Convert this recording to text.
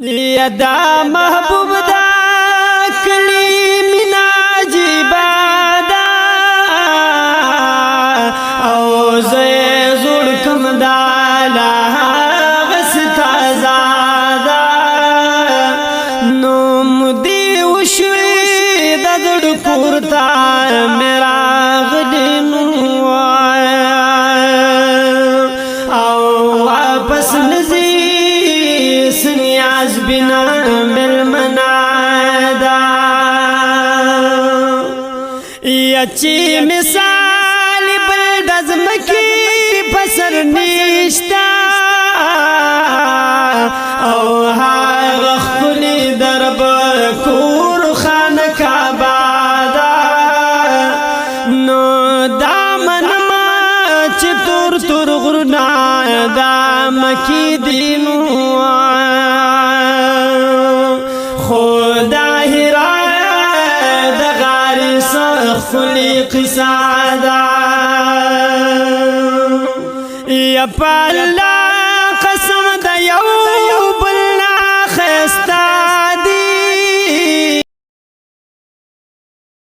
یدا محبوب دا کلی مینا جیبا دا او زی زوڑ کم دا لاغستا زادا نوم دی وشوی دا دڑ پورتا میرا غدنو او واپس نزی سنیاز بنا بالمنادا یچی مثال بلدزم کی پسر نیشتا او ها غخلی درب کور خان کعبادا نو دامن ما چطور تر غرنا دا مکی دینو خدا هرا دا غاری سخلی قصادا یا پالا قسم